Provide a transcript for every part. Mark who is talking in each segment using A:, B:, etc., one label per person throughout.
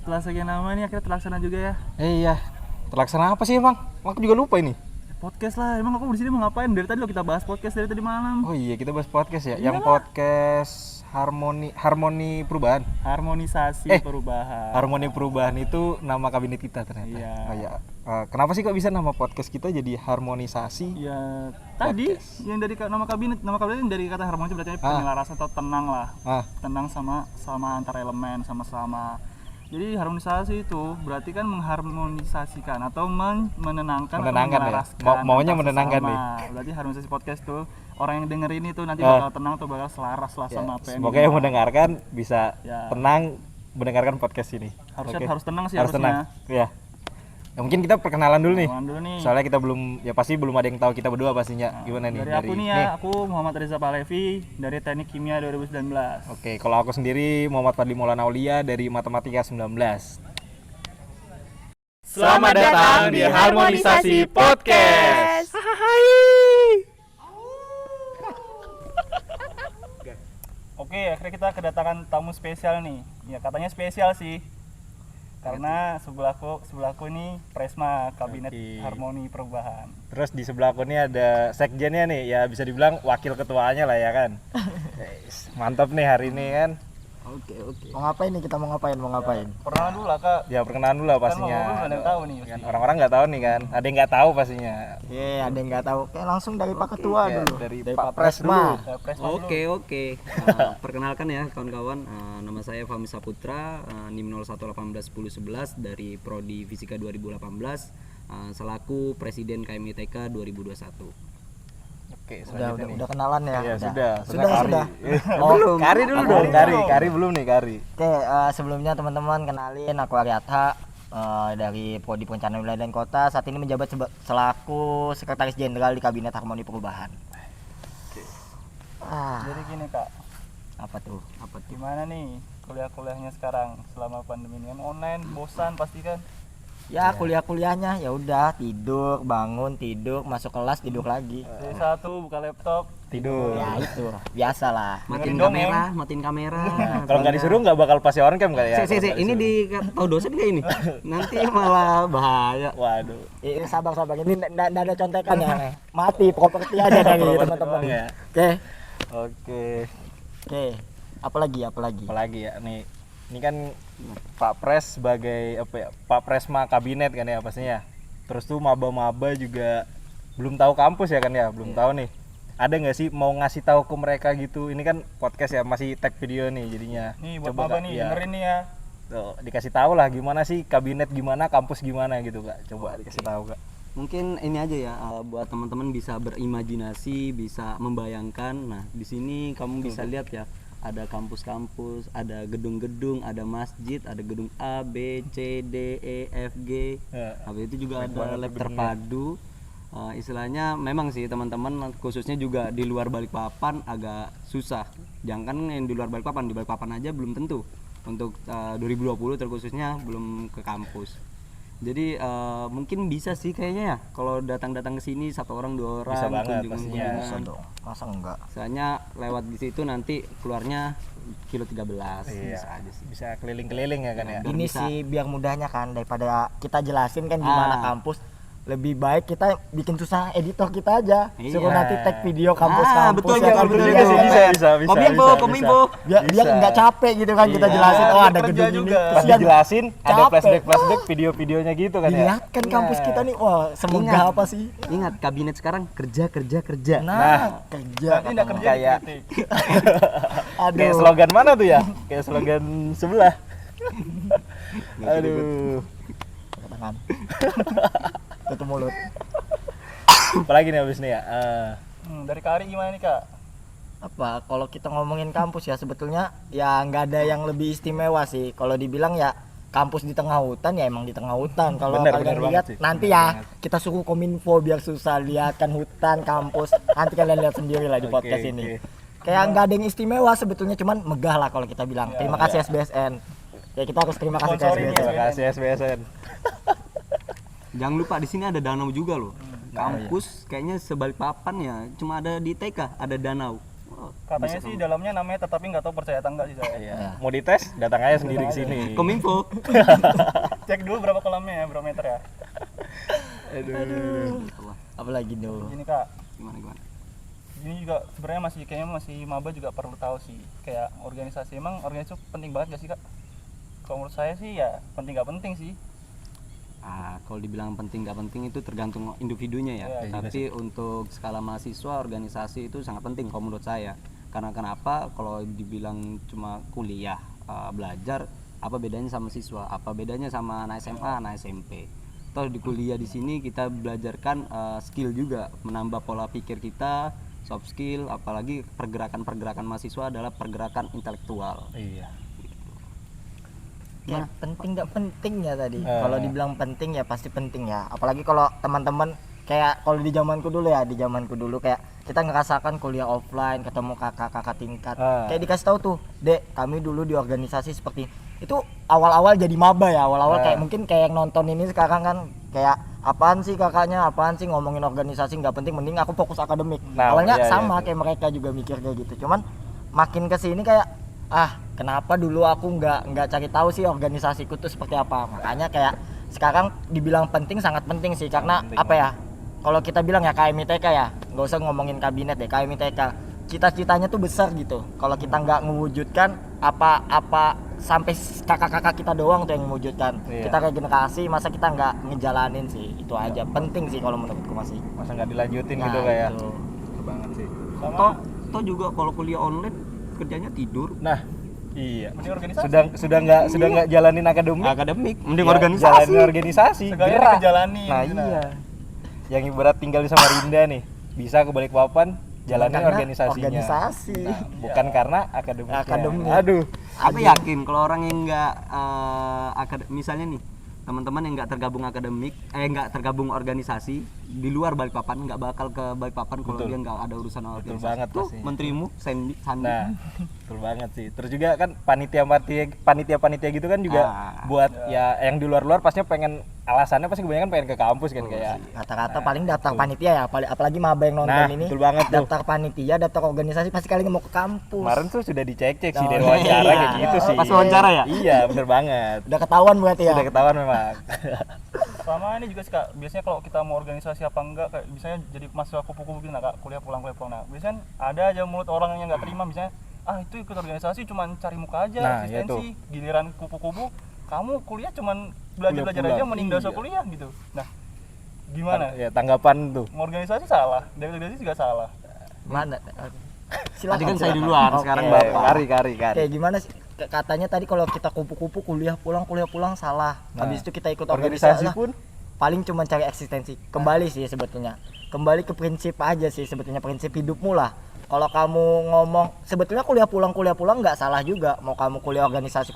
A: setelah sekian lama ini akhirnya terlaksana juga ya.
B: Iya. Terlaksana apa sih emang? Aku juga lupa ini.
A: Podcast lah. Emang aku di sini mau ngapain? Dari tadi lo kita bahas podcast dari tadi malam.
B: Oh iya, kita bahas podcast ya.
A: Iyalah.
B: Yang podcast harmoni perubahan.
A: Harmonisasi perubahan.
B: Harmoni perubahan itu nama kabinet kita ternyata.
A: Iya.
B: Oh iya. Kenapa sih kok bisa nama podcast kita jadi harmonisasi?
A: Ya tadi
B: Podcast.
A: yang dari nama kabinet yang dari kata harmoni berarti penyelarasan atau tenang lah. Tenang sama antar elemen sama-sama. Jadi harmonisasi itu berarti kan mengharmonisasikan atau menenangkan atau menyelaraskan.
B: Ya. Maunya
A: antar
B: menenangkan
A: sesama.
B: nih.
A: Berarti harmonisasi podcast tuh orang yang dengerin itu nanti bakal tenang atau bakal selaras lah sama apa yang
B: Semoga yang mendengarkan bisa tenang mendengarkan podcast ini.
A: harus tenang sih
B: Harus
A: harusnya.
B: tenang. Ya. Ya, mungkin kita perkenalan dulu nih.
A: Nih.
B: Soalnya kita pasti belum ada yang tahu kita berdua pastinya. Gimana nih?
A: Dari aku nih ya, aku Muhammad Reza Palevi dari Teknik Kimia 2019.
B: Oke, kalau aku sendiri Muhammad Fadli Maulana Aulia dari Matematika 19.
A: Selamat datang di Harmonisasi Podcast. Oke, akhirnya kita kedatangan tamu spesial nih. Ya katanya spesial sih. Karena sebelahku ini Presma Kabinet Harmoni Perubahan.
B: Terus di sebelah aku nih ada sekjennya nih, ya bisa dibilang wakil ketuanya lah ya kan. Mantap nih hari ini kan.
C: Oke. Mau ngapain nih kita mau ngapain?
A: Perkenalan dulu lah Kak.
B: Ya perkenalan dulu lah pastinya.
A: Kan ada yang tahu nih.
B: Kan orang-orang nggak tahu nih kan. Ada yang nggak tahu pastinya.
C: Iya, ada yang nggak tahu. Oke, langsung dari Pak Ketua dulu.
B: Dari
C: Pak
B: Pak
C: Presma.
D: Oke. Perkenalkan ya kawan-kawan, nama saya Fahmi Saputra, NIM 01181011 dari Prodi Fisika 2018, selaku Presiden KMITK 2021.
B: Oke,
C: Udah kenalan ya?
B: Iya,
C: Sudah.
B: Belum. Kari dulu dong. Kari belum nih, Kari.
C: Oke, sebelumnya teman-teman kenalin aku Aryatha dari Prodi Perencanaan Wilayah dan Kota. Saat ini menjabat selaku Sekretaris Jenderal di Kabinet Harmoni Perubahan.
B: Oke.
A: Jadi gini Kak,
C: Apa tuh?
A: gimana nih kuliahnya sekarang selama pandemi ini? Kan online, bosan pasti kan?
C: Ya, kuliahnya ya udah tidur, bangun, tidur, masuk kelas, tidur lagi.
A: Dari satu buka laptop,
B: Tidur.
C: Ya itu, biasalah.
D: Matiin kamera.
B: Kalau nggak disuruh nggak bakal pasti on cam kayak.
D: Ini tahu dosen kayak ini. Nanti malah bahaya.
B: Waduh.
C: Sabar. Ini nggak ada contekan ya. Mati properti aja dari teman-teman.
B: Ya. Oke.
C: Apalagi
B: Apalagi ya nih. Ini kan Pak Pres sebagai Pak Presma kabinet kan ya pastinya. Terus tuh maba-maba juga belum tahu kampus ya kan ya, belum tahu nih. Ada nggak sih mau ngasih tahu ke mereka gitu? Ini kan podcast ya, masih tag video nih jadinya.
A: nih buat maba nih, dengerin nih ya.
B: Tuh, dikasih tahu lah gimana sih kabinet gimana, kampus gimana gitu Kak. Coba dikasih tahu Kak.
D: Mungkin ini aja ya, buat teman-teman bisa berimajinasi, bisa membayangkan. Nah, di sini kamu bisa lihat ya, ada kampus-kampus, ada gedung-gedung, ada masjid, ada gedung A, B, C, D, E, F, G. Habis itu juga ada lab terpadu. Istilahnya memang sih teman-teman, khususnya juga di luar Balikpapan agak susah. Jangan yang di luar Balikpapan, di Balikpapan aja belum tentu. Untuk 2020 terkhususnya belum ke kampus. Jadi mungkin bisa sih kayaknya ya kalau datang ke sini satu orang dua orang
B: bisa banget pastinya.
C: Bisa dong. Masa enggak?
D: Soalnya lewat di situ nanti keluarnya kilo 13.
B: Iya.
D: Bisa aja sih.
B: Bisa keliling-keliling ya kan ya.
C: Ini sih biar mudahnya kan, daripada kita jelasin kan gimana kampus, lebih baik kita bikin susah editor kita aja. Suruh nanti tag video kampus-kampus.
D: Betul
C: ya kan,
D: betul
C: video.
D: juga sih,
B: bisa.
D: Kominfo.
C: Biar enggak capek gitu kan kita jelasin. Oh, ada gedung ini.
B: Pas dijelasin ada flashback video-videonya gitu kan ya.
C: Lihat kan kampus kita nih, wah semegah apa sih?
D: Ingat kabinet sekarang kerja.
C: Nah, kerja.
A: Nanti enggak kerja
B: Kayak
A: kritik.
B: kayak slogan mana tuh ya? Kayak slogan sebelah. Aduh.
C: Tangan. Tutup mulut.
B: Apalagi nih abis nih ya.
A: Dari Kak Ari gimana nih Kak?
C: Apa kalau kita ngomongin kampus ya sebetulnya ya nggak ada yang lebih istimewa sih. Kalau dibilang ya kampus di tengah hutan ya emang di tengah hutan. Kalau
B: Bener
C: kalian
B: banget
C: lihat
B: sih.
C: nanti ya kita suruh kominfo biar susah lihat kan hutan kampus. Nanti kalian lihat sendiri lah di podcast ini. Kayak nggak ada yang istimewa sebetulnya, cuman megah lah kalau kita bilang. Terima kasih SBSN. Ya kita harus terima kasih ke SBSN.
B: Terima kasih SBSN.
D: Jangan lupa di sini ada danau juga loh. Kampus kayaknya Sebalikpapan ya, cuma ada di TK ada danau.
A: Katanya sih dalamnya namanya tetapi nggak tahu percaya atau enggak sih saya.
B: Iya. Mau dites datang aja sendiri ke sini.
D: Kominfo.
A: Cek dulu berapa kolamnya ya, berapa meter ya.
C: Aduh. Apalagi tuh.
A: Ini Kak,
D: Gimana?
A: ini juga sebenarnya kayaknya masih maba juga perlu tahu sih. Kayak organisasi, emang organisasi itu penting banget gak sih Kak? Kalau menurut saya sih ya penting gak penting sih.
D: Kalau dibilang penting nggak penting itu tergantung individunya ya.
A: Iya,
D: Tapi untuk skala mahasiswa organisasi itu sangat penting kalau menurut saya. Karena kenapa? Kalau dibilang cuma kuliah belajar, apa bedanya sama siswa? Apa bedanya sama anak SMA, anak SMP? Toh di kuliah di sini kita belajarkan skill juga, menambah pola pikir kita, soft skill. Apalagi pergerakan mahasiswa adalah pergerakan intelektual.
B: Iya.
C: Ya, penting nggak penting ya tadi. Kalau dibilang penting ya pasti penting ya. Apalagi kalau teman-teman kayak kalau di zamanku dulu kayak kita ngerasakan kuliah offline, ketemu kakak-kakak tingkat. Kayak dikasih tahu tuh, "Dek, kami dulu di organisasi seperti itu." Awal-awal jadi maba ya, awal-awal kayak mungkin kayak yang nonton ini sekarang kan kayak apaan sih kakaknya, apaan sih ngomongin organisasi nggak penting, mending aku fokus akademik.
B: Nah,
C: Awalnya
B: iya,
C: sama kayak mereka juga mikir kayak gitu. Cuman makin kesini kayak kenapa dulu aku nggak cari tahu sih organisasiku tuh seperti apa. Makanya kayak sekarang dibilang penting, sangat penting sih, karena
B: penting
C: apa ya, kalau kita bilang ya KMITK ya, nggak usah ngomongin kabinet deh, KMITK cita-citanya tuh besar gitu. Kalau kita nggak mewujudkan apa sampai kakak-kakak kita doang tuh yang mewujudkan.
B: Iya.
C: Kita kayak generasi, masa kita nggak ngejalanin sih. Itu aja penting sih kalau menurutku masih.
B: Masa nggak dilanjutin
C: Nah,
B: gitu kayak.
C: itu.
B: Betul banget sih.
D: Toh juga kalau kuliah online kerjanya tidur.
B: Nah, iya.
A: Mending organisasi.
B: Sudah nggak jalanin
D: Akademik, mending
B: ya,
D: organisasi.
B: jalanin organisasi.
A: Seenggaknya
B: gerak.
A: dijalanin,
B: Nah,
A: gitu.
B: iya. Yang ibarat tinggal di Samarinda nih, bisa ke Balikpapan jalanin
C: Karena
B: organisasinya.
C: organisasi.
B: Nah, bukan karena akademiknya.
C: Akademik.
B: Aduh.
D: Aku yakin kalau orang yang nggak misalnya nih teman-teman yang nggak tergabung akademik, nggak tergabung organisasi di luar Balikpapan nggak bakal ke Balikpapan kalau
B: Betul.
D: dia nggak ada urusan organisasi.
B: banget
D: Tuh
B: pastinya.
D: menterimu Sandi.
B: Nah, betul banget sih. Terus juga kan panitia gitu kan juga buat ya yang di luar-luar pastinya pengen, alasannya pasti kebanyakan pengen ke kampus kan kayak.
C: Rata-rata paling daftar panitia ya, apalagi maba yang nonton
B: Nah,
C: ini.
B: betul banget tuh.
C: Daftar panitia, daftar organisasi pasti kali mau ke kampus.
B: Kemarin tuh sudah dicek-cek sih
C: Oh,
B: dari wawancara
C: iya.
B: kayak gitu sih.
D: Pas wawancara ya?
B: Iya, bener banget.
C: Udah ketahuan berarti ya.
B: Sudah ketahuan memang.
A: Sama ini juga sih Kak, biasanya kalau kita mau organisasi apa enggak, kayak misalnya jadi mahasiswa kupu-kupu gitu nah Kak, kuliah pulang. Nah, biasanya ada aja mulut orang yang nggak terima, misalnya itu ikut organisasi cuman cari muka aja,
B: Nah,
A: asistensi, giliran kupu-kupu, kamu kuliah cuman belajar
B: Pulang.
A: aja, mending gak usah
B: Iya.
A: kuliah gitu. Nah, gimana?
B: Ya, tanggapan tuh.
A: Mau organisasi salah, dari organisasi juga salah.
C: Mana?
D: Tadi kan saya duluan,
C: Oke.
D: sekarang
B: Bapak.
D: Bapak.
B: Kari.
C: Kayak gimana sih? Katanya tadi kalau kita kupu-kupu kuliah pulang salah.
B: Nah,
C: Habis itu kita ikut
B: organisasi
C: organisasi
B: pun
C: paling cuma cari eksistensi. Kembali sih sebetulnya. Kembali ke prinsip aja sih sebetulnya, prinsip hidupmu lah. Kalau kamu ngomong sebetulnya kuliah pulang nggak salah juga. Mau kamu kuliah organisasi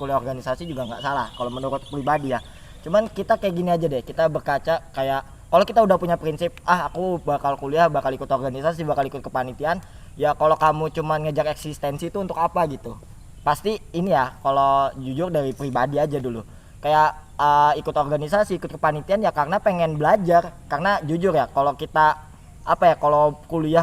C: juga nggak salah kalau menurut pribadi ya. Cuman kita kayak gini aja deh, kita berkaca kayak kalau kita udah punya prinsip, aku bakal kuliah, bakal ikut organisasi, bakal ikut kepanitiaan, ya kalau kamu cuman ngejar eksistensi itu untuk apa gitu. Pasti ini ya, kalau jujur dari pribadi aja dulu. Kayak ikut organisasi, ikut kepanitiaan ya karena pengen belajar. Karena jujur ya, kalau kita kalau kuliah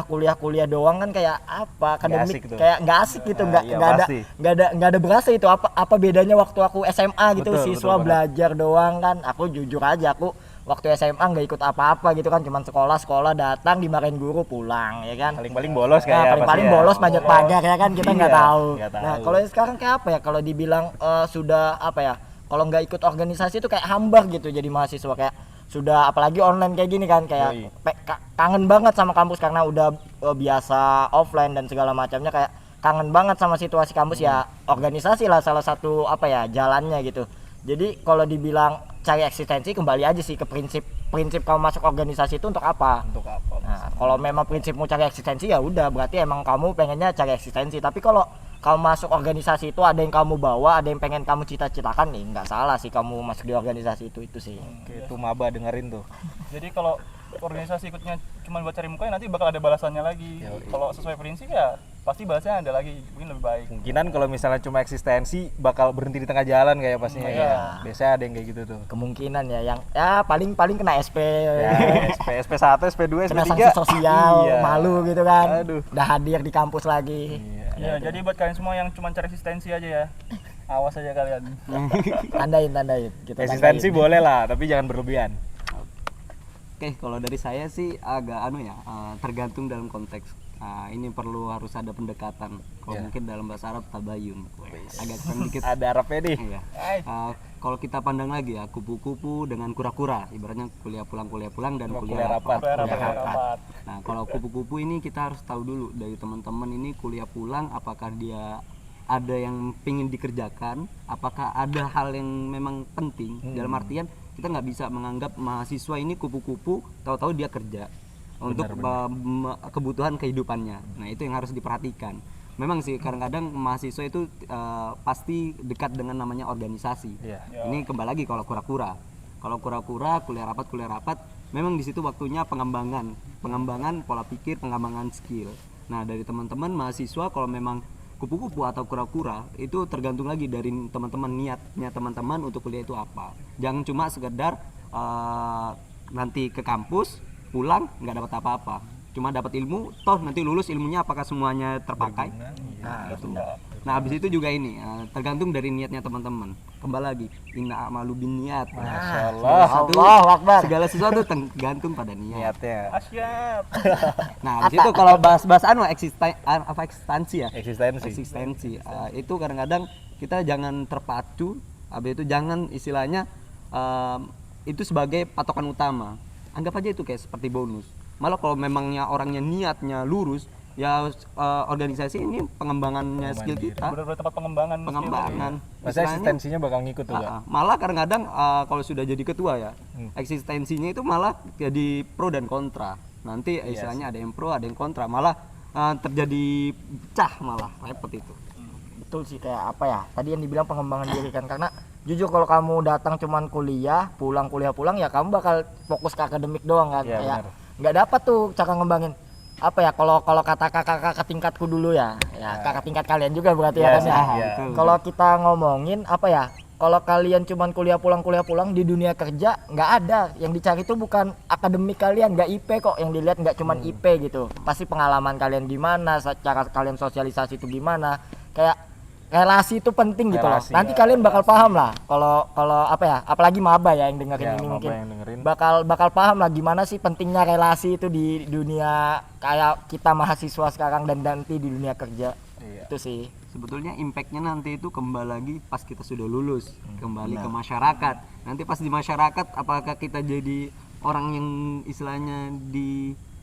C: doang kan kayak akademik,
B: asik tuh.
C: kayak nggak asik gitu,
B: Iya, pasti.
C: nggak ada berasa itu apa bedanya waktu aku SMA gitu,
B: Betul,
C: siswa
B: betul
C: belajar doang kan. Aku jujur aja, aku waktu SMA nggak ikut apa-apa gitu kan, cuman sekolah datang, dimarahin guru, pulang ya kan.
B: paling bolos kayak
C: Nah, paling bolos manjat pagar ya kan, kita nggak
B: Iya,
C: tahu.
B: nggak tahu.
C: Nah, kalau sekarang kayak apa ya, kalau dibilang sudah kalau nggak ikut organisasi itu kayak hambar gitu jadi mahasiswa, kayak sudah apalagi online kayak gini kan, kayak kangen banget sama kampus karena udah biasa offline dan segala macamnya, kayak kangen banget sama situasi kampus. Ya organisasi lah salah satu jalannya gitu. Jadi kalau dibilang cari eksistensi, kembali aja sih ke prinsip kamu masuk organisasi itu untuk apa. Nah, kalau memang prinsipmu cari eksistensi ya udah, berarti emang kamu pengennya cari eksistensi. Tapi kalau kamu masuk organisasi itu ada yang kamu bawa, ada yang pengen kamu cita-citakan, nih nggak salah sih kamu masuk di organisasi itu sih.
B: Oke, itu maba dengerin tuh.
A: Jadi kalau organisasi ikutnya cuma buat cari muka, ya nanti bakal ada balasannya lagi. Kalau sesuai prinsip ya pasti balasnya ada lagi, mungkin lebih baik.
B: Kemungkinan kalau misalnya cuma eksistensi bakal berhenti di tengah jalan kayak pastinya.
A: Iya.
B: Biasanya ada yang kayak gitu tuh.
C: Kemungkinan ya yang paling kena SP.
B: Ya, SP1, SP2,
C: Kena
B: SP3.
C: sanksi sosial,
B: Iya.
C: malu gitu kan.
B: Aduh.
C: Udah hadir di kampus lagi.
B: Iya.
A: Ya, jadi buat kalian semua yang cuma cari eksistensi aja ya. Awas aja kalian.
C: Tandain kita
B: Eksistensi
C: tandain.
B: boleh lah, tapi jangan berlebihan.
D: Oke, kalau dari saya sih agak tergantung dalam konteks. Ini harus ada pendekatan. Kalau mungkin dalam bahasa Arab tabayun. Agak sedikit
B: Ada Arabnya nih.
D: iya. Kalau kita pandang lagi ya, kupu-kupu dengan kura-kura, ibaratnya kuliah pulang dan kuliah rapat. Nah, kalau kupu-kupu ini kita harus tahu dulu dari teman-teman ini kuliah pulang, apakah dia ada yang pengen dikerjakan, apakah ada hal yang memang penting. Dalam artian kita nggak bisa menganggap mahasiswa ini kupu-kupu, tahu-tahu dia kerja untuk kebutuhan kehidupannya. Nah, itu yang harus diperhatikan. Memang sih kadang-kadang mahasiswa itu pasti dekat dengan namanya organisasi. Ini kembali lagi kalau kura-kura. Kalau kura-kura kuliah rapat, memang di situ waktunya pengembangan pola pikir, pengembangan skill. Nah, dari teman-teman mahasiswa kalau memang kupu-kupu atau kura-kura itu tergantung lagi dari teman-teman, niatnya teman-teman untuk kuliah itu apa. Jangan cuma sekedar nanti ke kampus pulang nggak dapat apa-apa, cuma dapat ilmu, toh nanti lulus ilmunya apakah semuanya terpakai? Nah, itu. Nah, habis itu juga ini tergantung dari niatnya teman-teman. Kembali lagi, inna a'malu binniyat.
B: Masyaallah.
C: Allahu Akbar.
D: Segala sesuatu tergantung pada niat.
B: Niatnya.
A: Asyap.
D: Nah, habis itu kalau bahas eksistensi ya.
B: Eksistensi.
D: Itu kadang-kadang kita jangan terpacu, habis itu jangan istilahnya itu sebagai patokan utama. Anggap aja itu kayak seperti bonus. Malah kalau memangnya orangnya niatnya lurus, ya organisasi ini pengembangannya skill kita.
A: Benar-benar tempat pengembangan.
B: Masa eksistensinya bakal ngikut tuh, Pak?
D: Malah kadang-kadang kalau sudah jadi ketua ya, eksistensinya itu malah jadi pro dan kontra. Nanti istilahnya ada yang pro, ada yang kontra, malah terjadi pecah, malah repot itu.
C: Betul sih, kayak apa ya? Tadi yang dibilang pengembangan diri kan, karena jujur kalau kamu datang cuman kuliah pulang ya kamu bakal fokus ke akademik doang kan. Kayak nggak dapat tuh cara ngembangin apa ya, kalau kata kakak tingkatku dulu ya kakak tingkat kalian juga berarti ya kan ya. Kalau kita ngomongin apa ya, kalau kalian cuman kuliah pulang di dunia kerja nggak ada yang dicari tuh bukan akademik kalian, nggak IP kok yang dilihat, nggak cuman IP gitu, pasti pengalaman kalian gimana, cara kalian sosialisasi itu gimana, kayak relasi itu penting gitu loh. Nanti kalian bakal paham lah kalau apa ya, apalagi maba ya yang dengerin ini mungkin bakal paham lah gimana sih pentingnya relasi itu di dunia kayak kita mahasiswa sekarang dan nanti di dunia kerja. Itu sih
D: sebetulnya impactnya nanti itu kembali lagi pas kita sudah lulus, kembali ke masyarakat. Nanti pas di masyarakat apakah kita jadi orang yang istilahnya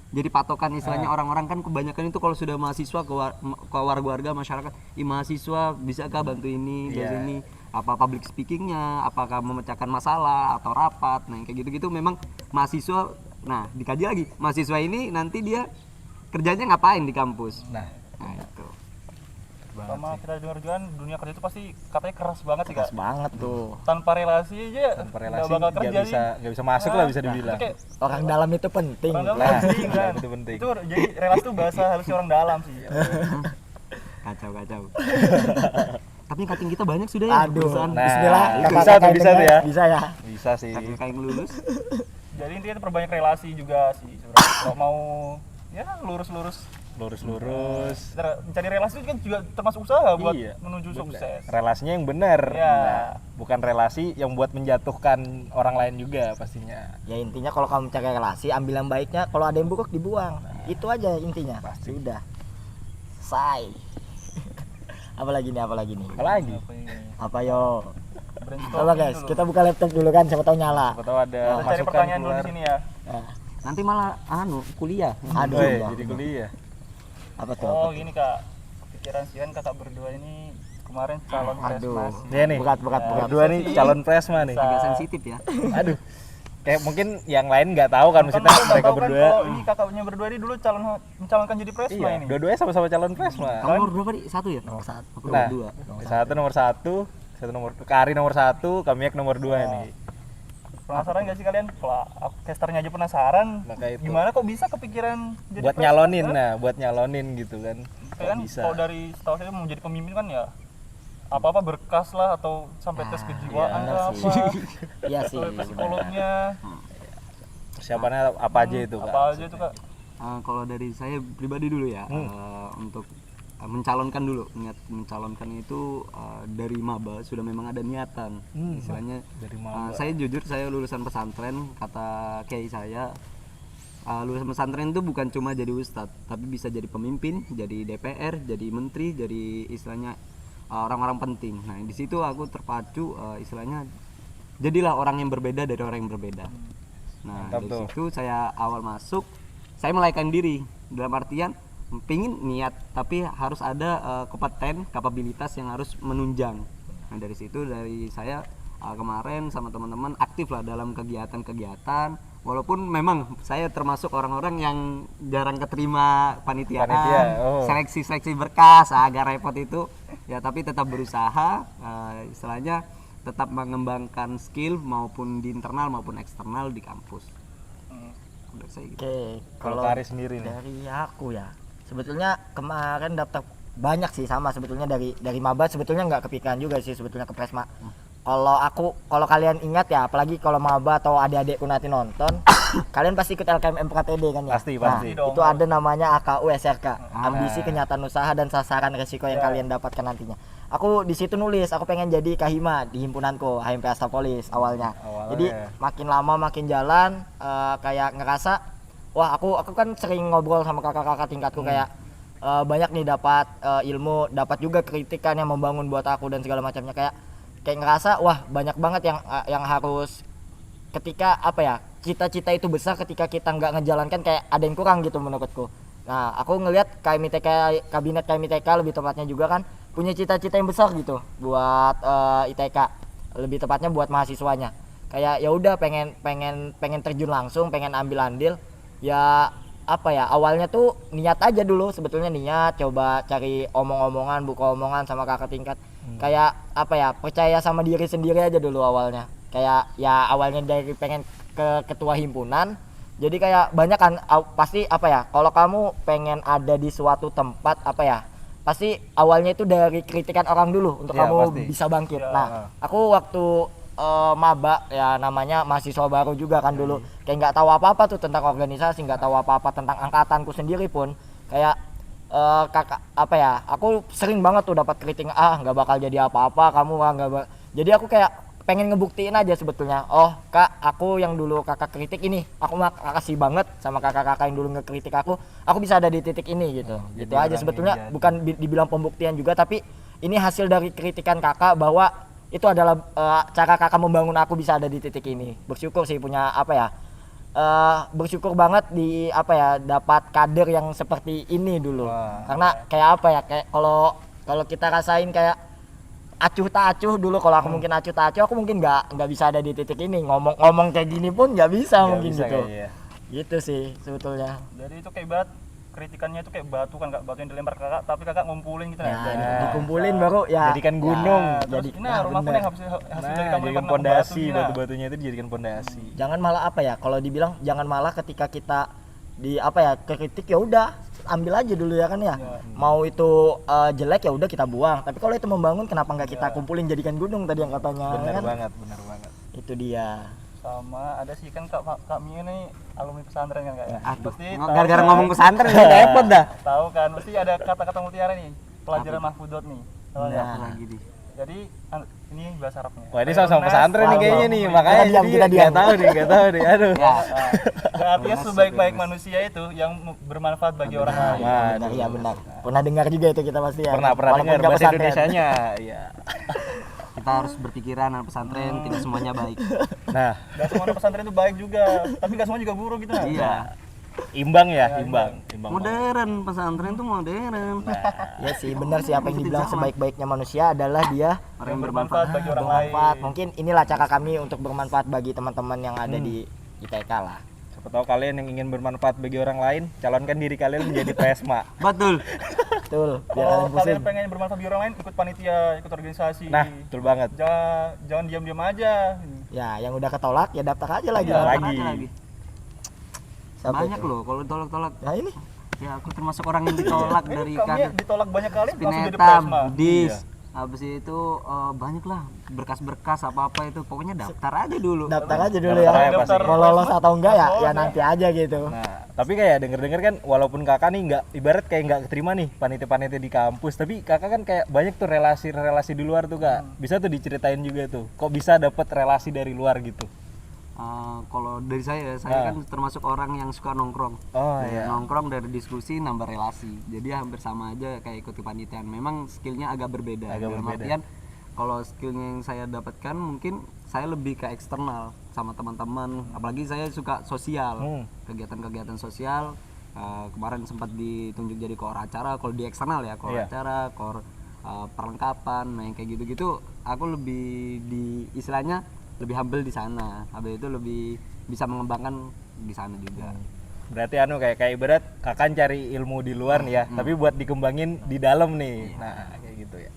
D: jadi patokan istilahnya. Orang-orang kan kebanyakan itu kalau sudah mahasiswa ke warga masyarakat, mahasiswa bisakah bantu ini dari sini, apa public speakingnya, apakah memecahkan masalah atau rapat. Nah, kayak gitu-gitu memang mahasiswa. Nah, dikaji lagi mahasiswa ini nanti dia kerjanya ngapain di kampus. Nah itu
A: sama kita dengar juga dunia kerja itu pasti katanya keras banget sih, Kak.
C: keras banget tuh.
A: Tanpa relasi aja nggak bakal kerja.
B: Nggak bisa masuk lah, bisa dibilang.
C: Orang dalam itu penting.
A: Orang dalam penting kan.
B: Itu penting.
A: Itu jadi relasi itu bahasa halusnya orang dalam sih.
D: kacau. Tapi cutting kita banyak sudah ya.
C: Aduh,
D: perusahaan.
C: bismillah.
B: itu bisa tuh, bisa tuh ya.
C: Bisa ya.
B: Bisa sih.
D: Kakak yang lulus.
A: Jadi intinya itu perbanyak relasi juga sih sebenarnya. Kalau mau ya lurus mencari relasi kan juga termasuk usaha buat menuju sukses.
B: Relasinya yang benar.
A: Ya.
B: Bukan relasi yang buat menjatuhkan orang lain juga pastinya.
C: Ya intinya kalau kamu cari relasi, ambil yang baiknya, kalau ada yang buruk dibuang. Itu aja intinya.
B: Pasti.
C: Sudah. Say. Apalagi nih? Apa yo? Coba guys, kita buka laptop dulu kan, siapa tahu nyala.
B: Siapa tahu ada
A: Kita cari
B: masukan
A: pertanyaan dulu
B: keluar.
A: di sini ya.
D: Nanti malah kuliah.
C: Aduh.
B: Jadi kuliah.
C: Apa tuh?
A: Oh gini Kak, pikiran Sian kakak berdua ini kemarin calon presmas.
B: Dia nih.
C: Berat.
B: Berdua nih calon presma nih.
D: Agak sensitif ya.
B: Aduh. Kayak mungkin yang lain nggak tahu kan maksudnya mereka berdua.
A: Kalau ini kakaknya berdua ini dulu mencalonkan jadi presma ini.
B: Dua-duanya sama-sama calon presma.
D: Kamu nomor berapa nih? Satu ya?
C: Nomor 1.
D: Aku
B: Nah,
D: nomor 2.
B: Kari nomor 1, Kamiak nomor 2 nih.
A: Penasaran gak sih kalian? Kalau casternya aja penasaran,
B: Maka itu.
A: gimana kok bisa kepikiran jadi
B: Buat nyalonin gitu kan.
A: Kan
B: Bisa.
A: kalau dari setahu saya mau jadi pemimpin kan ya apa-apa berkas lah atau sampai tes kejiwaan
C: bener
A: lah
C: sih.
A: apa.
C: Iya sih.
A: Sampai psikolognya
B: Persiapannya apa aja itu, Kak?
A: apa aja itu Kak?
D: Kalau dari saya pribadi dulu ya, untuk mencalonkan dulu. Niat mencalonkan itu dari maba sudah memang ada niatan. Istilahnya
B: Dari maba.
D: saya jujur, saya lulusan pesantren, kata kiai saya, lulusan pesantren itu bukan cuma jadi ustadz, tapi bisa jadi pemimpin, jadi DPR, jadi menteri, jadi istilahnya orang-orang penting. Nah di situ aku terpacu, istilahnya jadilah orang yang berbeda dari orang yang berbeda. Nah
B: Mantap
D: dari
B: tuh.
D: situ saya awal masuk, saya melaikan diri dalam artian pingin niat, tapi harus ada kompeten, kapabilitas yang harus menunjang. Nah dari situ dari saya kemarin sama teman-teman aktif lah dalam kegiatan-kegiatan, walaupun memang saya termasuk orang-orang yang jarang keterima panitiaan,
B: Panitia, oh.
D: seleksi berkas agak repot itu ya, tapi tetap berusaha, istilahnya tetap mengembangkan skill maupun di internal maupun eksternal di kampus. Udah saya gitu.
C: Oke,
B: Kalau Kak Ari sendiri nih.
C: dari aku ya, sebetulnya kemarin daftar banyak sih, sama sebetulnya dari maba sebetulnya nggak kepikiran juga sih sebetulnya ke Presma. Kalau kalian ingat ya, apalagi kalau maba atau adik-adikku nanti nonton, kalian pasti ikut LKM MPKTD kan ya?
B: Pasti,
C: Nah,
B: pasti.
C: itu ada namanya AKU SRK, ambisi kenyataan usaha dan sasaran resiko yang kalian dapatkan nantinya. Aku di situ nulis, aku pengen jadi kahima di himpunanku, HMP Astapolis awalnya. Jadi makin lama makin jalan, kayak ngerasa, wah aku kan sering ngobrol sama kakak-kakak tingkatku kayak banyak nih dapat ilmu, dapat juga kritikan yang membangun buat aku dan segala macamnya, kayak ngerasa wah banyak banget yang harus, ketika apa ya, cita-cita itu besar, ketika kita nggak ngejalankan kayak ada yang kurang gitu menurutku. Nah aku ngelihat KMITK, kabinet KMITK lebih tepatnya juga kan punya cita-cita yang besar gitu buat ITK, lebih tepatnya buat mahasiswanya. Kayak ya udah pengen terjun langsung, pengen ambil andil ya. Apa ya, awalnya tuh niat aja dulu sebetulnya, niat coba cari omong-omongan, buka omongan sama kakak tingkat. Kayak apa ya, percaya sama diri sendiri aja dulu awalnya. Kayak ya awalnya dari pengen ke ketua himpunan, jadi kayak banyak kan pasti apa ya, kalau kamu pengen ada di suatu tempat apa ya, pasti awalnya itu dari kritikan orang dulu untuk
B: Ya,
C: kamu
B: pasti.
C: bisa bangkit. Nah aku waktu maba ya, namanya mahasiswa baru juga kan dulu, kayak nggak tahu apa-apa tuh tentang organisasi, nggak tahu apa-apa tentang angkatanku sendiri pun, kayak kakak apa ya, aku sering banget tuh dapat kritik, nggak bakal jadi apa-apa kamu, jadi aku kayak pengen ngebuktiin aja sebetulnya, oh kak, aku yang dulu kakak kritik ini, aku makasih banget sama kakak-kakak yang dulu ngekritik aku bisa ada di titik ini gitu. Gitu aja sebetulnya, bukan dibilang pembuktian juga, tapi ini hasil dari kritikan kakak bahwa itu adalah cara kakak membangun aku bisa ada di titik ini. Bersyukur sih punya apa ya, bersyukur banget di apa ya, dapat kader yang seperti ini dulu. Karena kayak apa ya, kayak kalau kita rasain kayak acuh tak acuh dulu, kalau aku mungkin acuh tak acuh, aku mungkin nggak bisa ada di titik ini, ngomong kayak gini pun nggak bisa mungkin
B: bisa
C: gitu.
B: kayaknya.
C: Gitu sih sebetulnya.
A: Jadi itu kayak ibarat kritikannya itu kayak batu kan, batu yang dilempar ke kakak, tapi kakak ngumpulin gitu.
C: Nah, dikumpulin baru ya.
B: Jadikan gunung.
A: Terus ini rumah pun
C: bener.
A: yang hasil dari kamu
B: Jadikan
A: lempar
B: pondasi,
A: batu,
B: batu-batunya itu dijadikan pondasi.
C: Jangan malah apa ya, kalau dibilang jangan malah ketika kita di apa ya, kritik ya udah ambil aja dulu ya kan ya. Mau itu jelek ya udah kita buang, tapi kalau itu membangun kenapa nggak kita kumpulin jadikan gunung tadi yang katanya.
B: Benar
C: kan?
B: banget, benar banget.
C: Itu dia.
A: Sama ada sih kan kak Mia nih alumni pesantren kan kak ya. Pasti
D: Gara-gara ngomong pesantren ini repot dah.
A: tahu kan, pasti ada kata-kata mutiara nih, pelajaran mahfudot nih. Tahu nggak?
C: Nah.
D: Lagi di.
A: Jadi ini bahasa Arabnya.
B: Wah ini sama-sama pesantren nih kayaknya nih, makanya
C: Kita diam,
B: jadi
C: kita diam.
B: nggak tahu nih, aduh.
D: Ya.
A: Nah, artinya sebaik-baik manusia itu yang bermanfaat bagi orang lain.
C: Benar, iya benar. Pernah dengar juga itu kita pasti ya.
B: Pernah
C: Walaupun
B: dengar
C: nggak
B: bahasa
C: pesantren.
B: Indonesianya. Iya.
D: Kita harus berpikiran anak pesantren tidak semuanya baik.
B: Nah,
A: Gak semua anak pesantren itu baik juga, tapi gak semua juga buruk gitu. Nah.
D: Iya.
B: imbang ya, imbang.
D: Modern, pesantren tuh modern.
C: Ya sih, benar sih apa yang dibilang, sebaik-baiknya manusia adalah dia
D: Orang yang
A: bermanfaat bagi orang lain.
C: bermanfaat. Mungkin inilah cara kami untuk bermanfaat bagi teman-teman yang ada di ITK lah.
B: Siapa tahu kalian yang ingin bermanfaat bagi orang lain, calonkan diri kalian menjadi Presma.
D: Betul.
C: Betul, biar
A: Kalau
C: kalian pusing.
A: kalian pengen bermanfaat bagi orang lain, ikut panitia, ikut organisasi.
B: Nah, betul banget.
A: Jangan diam-diam aja.
C: Ya, yang udah ketolak ya daftar aja lagi.
B: Iya,
C: Daftar
B: lagi.
C: aja lagi. Siapa
D: Banyak
C: itu?
D: loh kalau ditolak-tolak.
C: Nah ini
D: Ya aku termasuk orang yang ditolak dari
A: Kami
D: kader.
A: ditolak banyak kali langsung jadi
D: Spinetta,
A: Presma.
D: Budis, Habis itu banyak lah berkas-berkas apa-apa itu, pokoknya daftar aja dulu.
C: Daftar aja dulu
B: Daftar
C: ya.
B: aja pasti.
C: Mau lolos atau enggak ya nanti aja gitu.
B: Nah, tapi kayak denger-denger kan walaupun kakak nih nggak, ibarat kayak nggak keterima nih panitia-panitia di kampus, tapi kakak kan kayak banyak tuh relasi-relasi di luar tuh kak. Bisa tuh diceritain juga tuh, kok bisa dapet relasi dari luar gitu?
D: Kalau dari saya kan termasuk orang yang suka nongkrong.
B: Oh
D: Ya,
B: iya.
D: nongkrong dari diskusi nambah relasi. Jadi hampir sama aja kayak ikut kepanitiaan. Memang skillnya agak berbeda. Dalam artian kalau skillnya yang saya dapatkan mungkin saya lebih ke eksternal sama teman-teman. Apalagi saya suka sosial, kegiatan-kegiatan sosial. Kemarin sempat ditunjuk jadi koor acara. Kalau di eksternal ya koor acara, koor perlengkapan, nah yang kayak gitu-gitu. Aku lebih di istilahnya lebih humble di sana. Habis itu lebih bisa mengembangkan di sana juga.
B: Berarti kayak ibarat kakak cari ilmu di luar nih ya, tapi buat dikembangin di dalam nih. Nah, kayak gitu ya.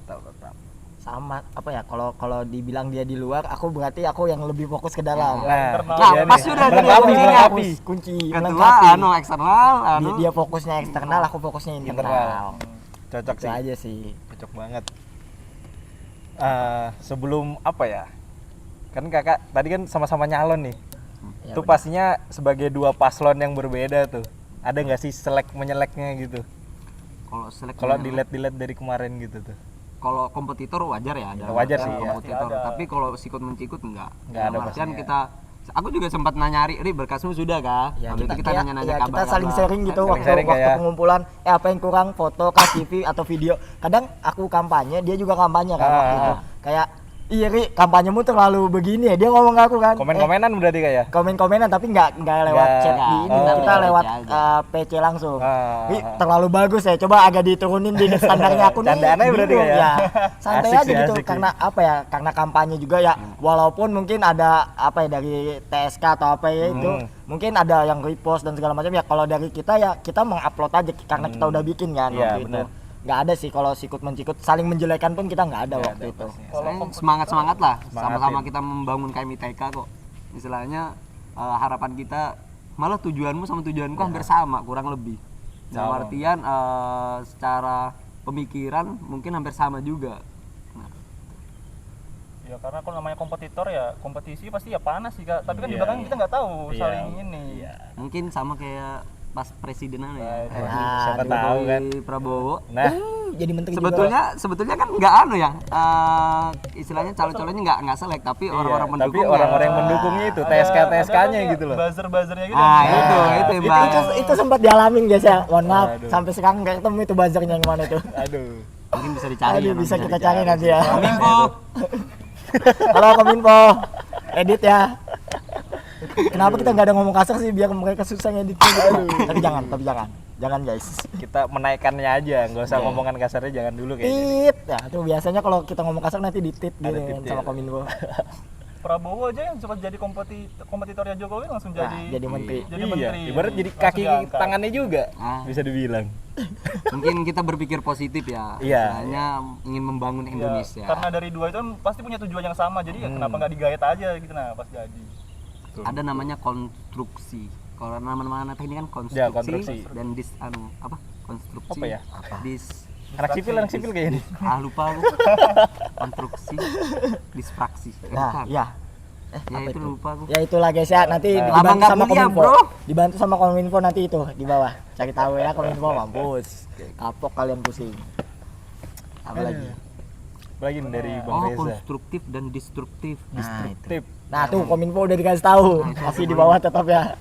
B: Tahu.
C: Sama apa ya, kalau dibilang dia di luar, aku berarti aku yang lebih fokus ke dalam.
B: Nah,
D: pas sudah dia
B: melengkapi.
C: Kunci
D: ketua
C: melengkapi.
D: eksternal,
C: Dia fokusnya eksternal, aku fokusnya internal.
B: Cocok
C: Itu
B: sih.
C: aja sih.
B: Cocok banget. Sebelum apa ya? Kan kakak tadi kan sama-sama nyalon nih.
C: Ya,
B: Itu
C: benar.
B: pastinya sebagai dua paslon yang berbeda tuh. Ada nggak sih menyeleknya gitu? Kalau dilihat dari kemarin gitu tuh.
D: Kalau kompetitor wajar ya, ada
B: Wajar sih, ya.
D: kompetitor. Tapi kalau sikut mencikut enggak.
B: Nggak ada
D: Dalam artian
B: pastinya.
D: aku juga sempat nanya Ri, berkasmu sudah kah?
C: Ya,
D: Habis itu kita nanya-nanya
C: kita
D: kabar.
C: saling sharing gitu waktu
B: sharing kayak-
C: pengumpulan apa yang kurang, foto kah, CV atau video. Kadang aku kampanye, dia juga kampanye kan waktu itu. Kayak iya Ri, kampanyemu terlalu begini ya, dia ngomong ke aku kan.
B: Komen-komenan berarti kak ya?
C: Komen-komenan tapi nggak lewat
B: Nggak.
C: chat di ini,
B: Oh.
C: kita lewat
D: PC aja.
C: PC langsung. Ri,
B: Ah.
C: terlalu bagus ya, coba agak diturunin di standarnya aku nih.
B: Candaan aja berarti
C: bingung.
B: ya?
C: Ya, santai
B: Asik
C: aja
B: sih,
C: gitu
B: asik
C: karena apa ya? Karena kampanye juga ya. Walaupun mungkin ada apa ya dari TSK atau apa ya itu, mungkin ada yang repost dan segala macam ya. Kalau dari kita ya kita mengupload aja karena kita udah bikin kan
B: Iya,
C: waktu
B: benar.
C: itu. Nggak ada sih kalau sikut mencikut saling menjelekan pun kita nggak ada waktu itu.
D: Semangat lah,
B: Semangatin.
D: sama-sama kita membangun KMITK kok. Istilahnya harapan kita, malah tujuanmu sama tujuanku hampir sama kurang lebih. Dalam
B: Sama.
D: artian secara pemikiran mungkin hampir sama juga.
A: Ya karena kalau namanya kompetitor ya kompetisi pasti ya panas sih kak. Tapi kan di
B: Iya,
A: belakang
B: iya.
A: kita nggak tahu
B: Iya.
A: saling ini.
D: Mungkin sama kayak pas presidenan ya.
B: Siapa tahu kan.
D: Jokowi, Prabowo.
B: Nah,
C: Jadi menteri juga.
D: Sebetulnya kan nggak istilahnya calon-calonnya nggak selek, tapi orang-orang
B: tapi
D: mendukung.
B: orang-orang yang mendukungnya itu TSK-TSK-nya gitu loh.
A: Buzzer-buzzernya gitu.
D: itu yang bahaya.
C: Itu sempat dialamin guys ya. Mohon maaf,
B: Aduh.
C: sampai sekarang nggak ketemu itu buzzernya yang mana itu.
B: Aduh.
D: Mungkin bisa dicari.
C: Aduh,
D: ya,
C: bisa
D: nanti.
C: kita cari nanti ya.
D: Kominfo.
C: Halo Kominfo, edit ya. Kenapa kita nggak ada ngomong kasar sih biar mereka susah ngeditnya gitu. Tapi jangan guys.
B: Kita menaikkannya aja, nggak usah ngomongan kasarnya, jangan dulu kayaknya.
C: Tit, ya itu biasanya kalau kita ngomong kasar nanti ditit
B: Ada
C: gitu
B: tit,
C: sama
B: ya.
C: Kominfo.
A: Prabowo aja yang sempat jadi kompetitornya Jokowi langsung
C: Nah,
A: jadi
C: jadi menteri.
A: jadi
B: Iya,
A: menteri.
B: ibarat jadi
A: Langsung
B: kaki
A: diangkat.
B: tangannya juga,
D: Ah.
B: bisa dibilang.
D: Mungkin kita berpikir positif ya.
B: Iya.
D: Istilahnya ingin membangun
A: Ya,
D: Indonesia.
A: karena dari dua itu kan pasti punya tujuan yang sama. Jadi ya kenapa nggak digayat aja gitu nah pas jadi.
D: Ada namanya konstruksi. Kalau nama-nama teknik kan konstruksi,
B: Ya, konstruksi.
D: dan konstruksi.
B: Apa ya?
D: Anak
B: Anak sipil kayaknya.
D: lupa aku. Konstruksi, disfraksi.
C: Nah, ya.
D: Ya itu lupa aku.
C: Ya itulah guys ya, nanti
D: Lama
C: dibantu
D: nggak
C: sama
D: kuliah,
C: Kominfo.
D: bro.
C: Dibantu sama Kominfo nanti itu di bawah. Cari tahu ya Kominfo, mampus. Kapok kalian pusing. Apa lagi?
B: Lagi nih dari Bang
D: Oh,
B: Reza.
D: konstruktif dan destruktif.
C: Nah, itu.
B: Tip.
C: Nah, tuh Kominfo udah dikasih tahu. Masih di bawah tetap ya.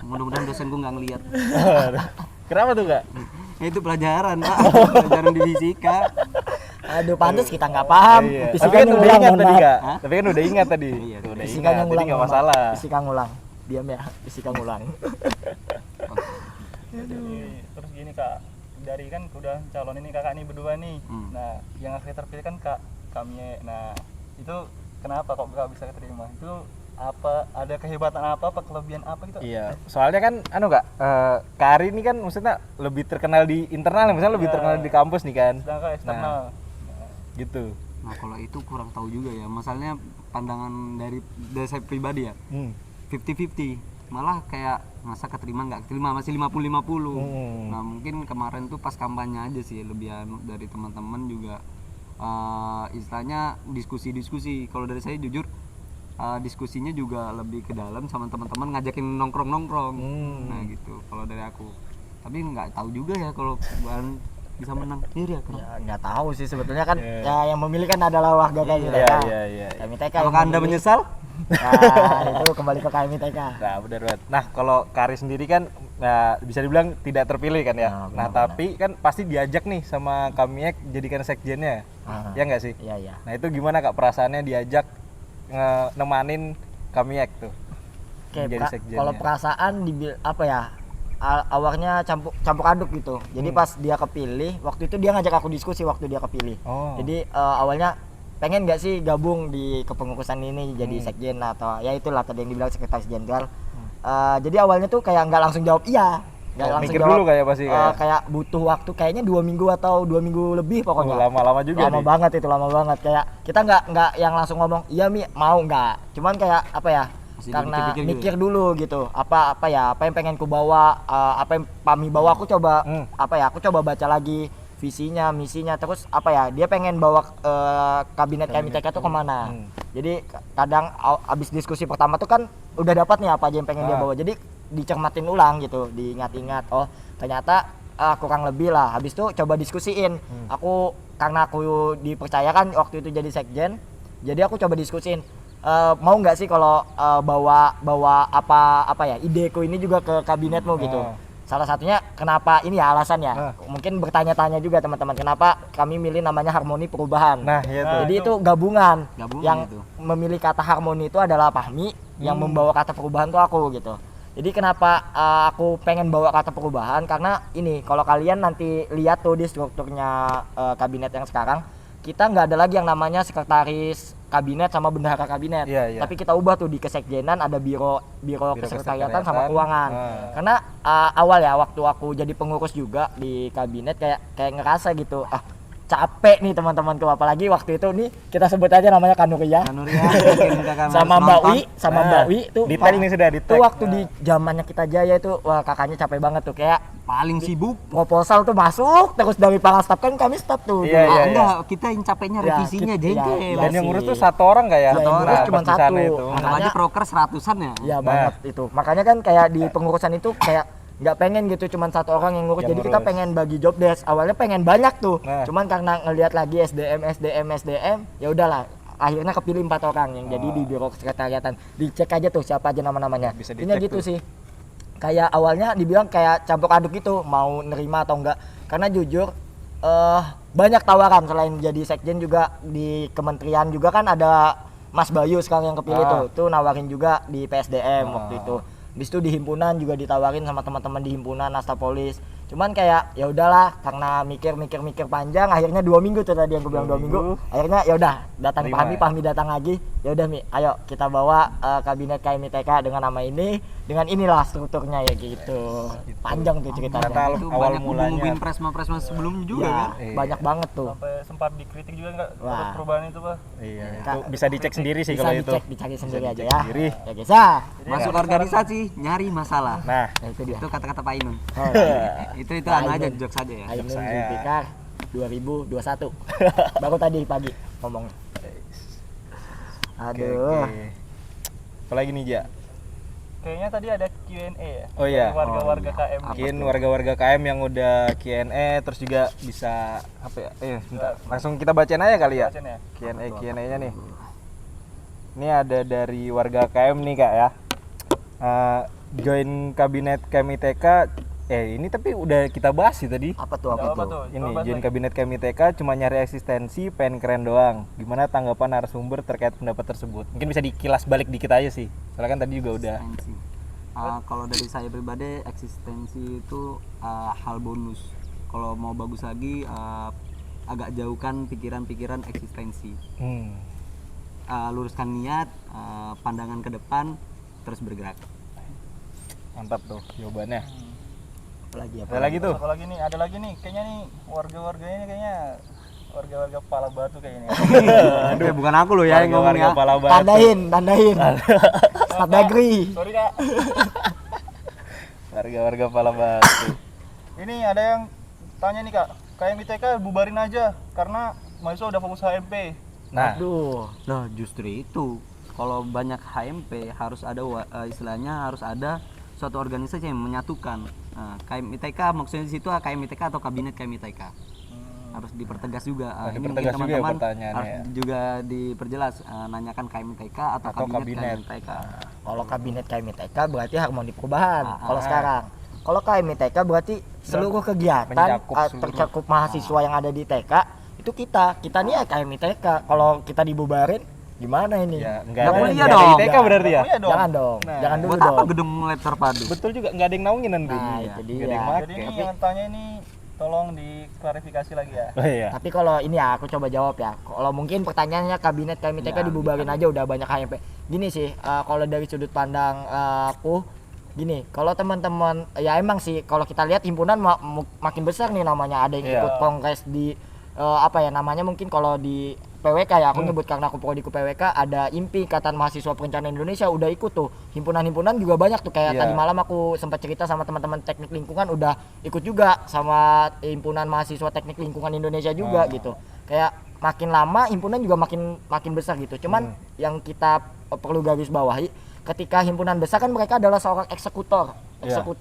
D: Mudah-mudahan dosenku nggak ngeliat.
B: Kenapa tuh kak?
D: Ya, itu pelajaran Pak. Pelajaran di fisika.
C: Aduh, pantas kita nggak paham.
B: Iya. Tapi
C: Fisika
B: kan
C: yang
B: udah
C: ulang,
B: ingat
C: mohon
B: tadi
C: maaf.
B: kak. Tapi kan udah ingat tadi.
D: Iya,
B: Tuh, udah
C: Fisika
B: ingat,
C: yang
B: jadi
C: ulang,
B: nggak
C: mohon maaf.
B: masalah.
C: Fisika ngulang. Diam ya, fisika ngulang.
A: Terus gini kak, dari kan udah calon ini kakak nih berdua nih. Nah, yang akhirnya terpilih kan kami. Nah, itu kenapa kok gak bisa keterima? Itu apa, ada kehebatan apa kelebihan apa gitu?
B: Iya, soalnya kan kak, Kak Ari ini kan maksudnya lebih terkenal di internal, misalnya lebih
A: Iya.
B: terkenal di kampus nih kan.
A: Sedangkan eksternal.
B: Gitu.
D: Nah, kalau itu kurang tahu juga ya. Masalahnya pandangan dari saya pribadi ya. 50-50. malah kayak masa keterima nggak keterima, masih 50-50. Nah mungkin kemarin tuh pas kampanye aja sih lebih dari teman-teman juga istilahnya diskusi-diskusi. Kalau dari saya jujur diskusinya juga lebih ke dalam sama teman-teman, ngajakin nongkrong-nongkrong. Nah gitu kalau dari aku. Tapi nggak tahu juga ya kalau Bang bisa menang sendiri ya.
C: Ya nggak tahu sih sebetulnya kan ya yang memilih kan adalah warga KMITK. KMITK.
D: Apakah Anda menyesal?
C: Nah, itu kembali ke KMITK.
B: Nah, benar banget. Nah, kalau Kari sendiri kan bisa dibilang tidak terpilih kan ya. Nah, tapi kan pasti diajak nih sama Kamiek jadikan sekjennya. Ya nggak sih?
C: Iya, iya.
B: Nah, itu gimana Kak perasaannya diajak nemanin Kamiek tuh?
C: Oke,
B: jadi sekjennya.
C: kalau perasaan apa ya? Awalnya campur aduk gitu. Jadi pas dia kepilih, waktu itu dia ngajak aku diskusi waktu dia kepilih. Jadi awalnya pengen nggak sih gabung di kepengurusan ini jadi sekjen atau ya itulah tadi yang dibilang sekretaris jenderal. Jadi awalnya tuh kayak nggak langsung jawab iya, nggak langsung
B: mikir
C: jawab.
B: Dulu kayak pasti
C: kayak butuh waktu kayaknya 2 minggu atau 2 minggu lebih pokoknya.
B: Lama-lama juga.
C: Lama banget itu, lama banget. Kayak kita nggak yang langsung ngomong iya Mi mau nggak. Cuman kayak apa ya?
D: Masih
C: Karena
D: dipikir-pikir
C: mikir dulu gitu apa yang pengen ku bawa, apa yang Pami bawa aku coba aku coba baca lagi visinya, misinya, terus apa ya dia pengen bawa kabinet KMITK itu kemana. Jadi kadang abis diskusi pertama tuh kan udah dapat nih apa aja yang pengen dia bawa, jadi dicermatin ulang gitu, diingat-ingat, oh ternyata kurang lebih lah. Habis itu coba diskusiin, aku karena aku dipercayakan waktu itu jadi sekjen, jadi aku coba diskusiin mau nggak sih kalau bawa apa ya ideku ini juga ke kabinetmu gitu. Salah satunya kenapa ini ya alasannya, mungkin bertanya-tanya juga teman-teman kenapa kami milih namanya Harmoni Perubahan. Jadi itu gabungan yang
D: itu.
C: memilih kata harmoni itu adalah Fahmi, yang membawa kata perubahan tuh aku gitu. Jadi kenapa aku pengen bawa kata perubahan, karena ini kalau kalian nanti lihat tuh di strukturnya kabinet yang sekarang, kita nggak ada lagi yang namanya sekretaris kabinet sama bendahara kabinet, tapi kita ubah tuh di kesekjenan ada biro kesekretariatan sama keuangan. Karena awal ya waktu aku jadi pengurus juga di kabinet kayak ngerasa gitu, capek nih teman-temanku, apalagi waktu itu nih kita sebut aja namanya Kanuria sama Mbak Wi tuh
B: detail ini sudah detail.
C: Tuh waktu di zamannya kita jaya itu wah kakaknya capek banget tuh, kayak
D: paling sibuk
C: proposal tuh masuk terus dari para staf, kan kami staf tuh.
D: Enggak, kita yang capeknya revisinya jengkel.
B: Dan yang ngurus tuh satu orang nggak ya?
C: Yang ngurus cuma satu.
D: Makanya proker 100-an ya.
C: Iya banget itu. Makanya kan kayak di pengurusan itu kayak nggak pengen gitu cuman satu orang yang ngurus, jadi kita pengen bagi job desk. Awalnya pengen banyak tuh, cuman karena ngelihat lagi SDM ya udahlah akhirnya kepilih 4 orang yang jadi di biro sekretariatan. Dicek aja tuh siapa aja nama-namanya. Intinya gitu tuh sih. Kayak awalnya dibilang kayak campur aduk gitu, mau nerima atau enggak, karena jujur banyak tawaran. Selain jadi sekjen juga di kementerian juga kan ada Mas Bayu sekarang yang kepilih tuh nawarin juga di PSDM waktu itu. Habis itu di himpunan juga ditawarin sama teman-teman di himpunan Astapolis. Cuman kayak ya udahlah, karena mikir panjang, akhirnya 2 minggu tuh tadi yang gue bilang 2 minggu. Akhirnya ya udah datang Fahmi datang lagi. Ya udah Mi, ayo kita bawa kabinet KMITK dengan nama ini, dengan inilah strukturnya ya gitu. Panjang tuh ceritanya.
D: Itu
B: awal
D: banyak
B: mulanya
D: ngomongin presma sebelumnya juga kan.
C: Banyak banget tuh.
A: Sampai sempat dikritik juga nggak perubahan itu Pak.
B: Itu bisa dicek sendiri sih kalau itu.
C: Bisa dicari sendiri aja ya. Ya guys
D: Masuk organisasi nyari masalah.
B: Nah,
C: itu dia.
D: Itu kata-kata Pak Inun. itu
C: Pak
D: anu aja
C: Ainun.
D: jokes aja ya.
C: Ainun Zulfikar 2021. Baru tadi pagi ngomong. Aduh.
B: Oke. Apalagi nih Ja?
A: Kayaknya tadi ada Q&A ya.
B: Oh iya.
A: Dari warga-warga KM.
B: Mungkin warga-warga KM yang udah Q&A terus juga bisa apa ya? Sebentar. Langsung kita bacain aja kali ya.
A: Bacain ya.
B: Q&A-nya nih. Ini ada dari warga KM nih Kak ya. Join kabinet KMITK ini tapi udah kita bahas sih tadi.
C: Apa tuh?
B: Ini join kabinet KMITK cuma nyari eksistensi, pengen keren doang. Gimana tanggapan narasumber terkait pendapat tersebut? Mungkin bisa dikilas balik dikit aja sih. Soalnya kan tadi juga udah.
D: Kalau dari saya pribadi, eksistensi itu hal bonus. Kalau mau bagus lagi, agak jauhkan pikiran-pikiran eksistensi. Luruskan niat, pandangan ke depan, terus bergerak.
B: Mantap tuh jawabannya.
C: Apalagi
B: Ada lagi tuh.
A: Ada lagi nih kayaknya nih warga-warganya kayaknya warga-warga Pala Batu kayaknya.
D: Aduh, bukan aku loh ya yang ngomong ya.
B: Pala Batu.
C: Tandain. Ustadz Dagri.
A: Sorry Kak.
B: Warga-warga pala batu.
A: Ini ada yang tanya nih Kak, KMITK bubarin aja karena mahasiswa udah fokus HMP.
B: Nah,
C: Aduh.
D: Nah, justru itu. Kalau banyak HMP harus ada istilahnya harus ada suatu organisasi yang menyatukan. Nah, KMITK maksudnya di situ KMITK atau kabinet KMITK. Harus dipertegas juga. Ini mungkin
B: dipertegas juga ya
D: teman-teman
B: pertanyaannya
D: harus
B: ya.
D: juga diperjelas nanyakan KMITK atau kabinet KMITK.
C: Kalau kabinet KMITK berarti harmoni perubahan. Kalau sekarang, kalau KMITK berarti seluruh kegiatan
B: mencakup seluruh.
C: tercakup mahasiswa yang ada di TK itu kita nih ya KMITK. Kalau kita dibubarin gimana ini?
B: ya enggak
D: Nggak
B: ada
D: kuliah
B: nggak ada
D: dong.
B: ITK berarti ya.
A: Kuliah dong.
C: Jangan dong,
B: Nah,
C: jangan dulu
D: Buat apa
C: dong.
D: gedung lab terpadu?
B: Betul juga, nggak ada yang naungin nanti.
C: Nah, itu
B: Nggak ada
C: dia.
B: yang
A: Jadi
B: make.
A: ini yang tanya ini tolong diklarifikasi lagi ya.
B: Oh iya.
C: Tapi kalau ini ya aku coba jawab ya. Kalau mungkin pertanyaannya kabinet KMITK
D: Ya,
C: dibubarin aja udah banyak HMP. Gini sih, kalau dari sudut pandang aku gini, kalau teman-teman ya emang sih kalau kita lihat himpunan makin besar nih namanya, ada yang
B: Iya.
C: ikut kongres di apa ya namanya, mungkin kalau di PWK ya aku nyebut karena aku prodi ke PWK, ada IMPI, Ikatan Mahasiswa Perencanaan Indonesia, udah ikut tuh. Himpunan-himpunan juga banyak tuh, kayak
B: Iya.
C: tadi malam aku sempat cerita sama teman-teman teknik lingkungan udah ikut juga sama himpunan mahasiswa teknik lingkungan Indonesia juga gitu. Kayak makin lama himpunan juga makin besar gitu. Cuman yang kita perlu garis bawahi, ketika himpunan besar kan mereka adalah seorang eksekutor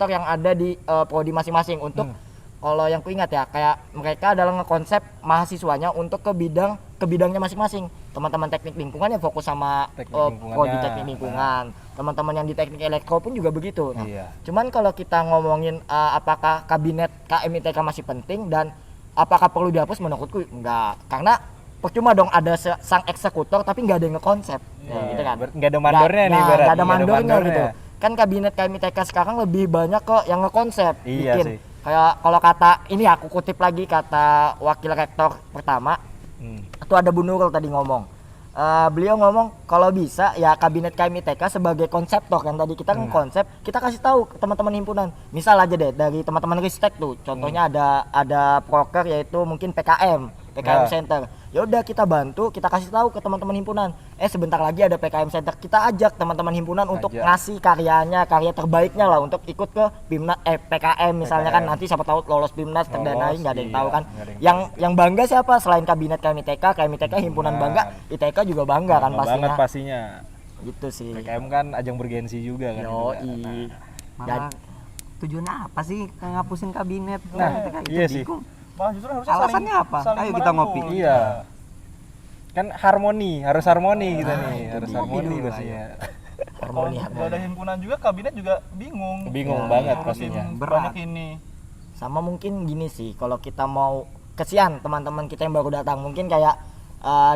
C: yang ada di prodi masing-masing untuk kalau yang ku ingat ya, kayak mereka adalah ngekonsep mahasiswanya untuk ke bidangnya masing-masing. Teman-teman teknik lingkungan yang fokus sama prodi teknik lingkungan. Teman-teman yang di teknik elektro pun juga begitu. Nah,
B: Iya.
C: cuman kalau kita ngomongin apakah kabinet KMITK masih penting dan apakah perlu dihapus, menurutku enggak. Karena percuma dong ada sang eksekutor tapi nggak ada yang ngekonsep. Ya, gitu kan.
B: Nggak ada mandornya nih,
C: Nggak
B: berat.
C: ada
B: Nggak ada
C: mandornya
B: mandornya.
C: gitu. Kan kabinet KMITK sekarang lebih banyak kok yang ngekonsep,
B: Iya
C: bikin.
B: sih.
C: Kayak kalau kata ini aku kutip lagi kata wakil rektor pertama, itu ada Bu Nurul tadi ngomong. Beliau ngomong kalau bisa ya kabinet KMITK sebagai konseptor yang tadi kita konsep, kita kasih tahu ke teman-teman himpunan. Misal aja deh dari teman-teman Ristek tuh, contohnya ada proker yaitu mungkin PKM Center. Ya udah kita bantu, kita kasih tahu ke teman-teman himpunan. Sebentar lagi ada PKM Center. Kita ajak teman-teman himpunan untuk ngasih karya terbaiknya lah untuk ikut ke PKM misalnya kan, nanti siapa tahu lolos PIMNAS terdanai, nggak ada yang tahu kan. Yang bangga siapa selain kabinet KMITK himpunan bangga, ITK juga bangga kan
B: Banget
C: pastinya.
B: pastinya.
C: Gitu sih.
B: PKM kan ajang bergensi juga kan.
C: Yoi.
D: Malah tujuannya apa sih ngapusin kabinet?
B: Nah,
D: Kayak
B: iya
D: gitu,
B: sih.
D: bingung.
A: Mahasiswa harusnya
D: Alasannya apa? Ayo kita ngopi.
B: Iya. Kan harus harmoni kita nih, harus
D: dia.
B: harmoni
D: Dulu,
B: pastinya.
C: Harmoni,
A: Kalau ada himpunan juga, kabinet juga bingung.
B: Bingung banget
A: Ngurusin
B: pastinya.
A: banyak ini.
C: Sama mungkin gini sih, kalau kita mau kesian teman-teman kita yang baru datang, mungkin kayak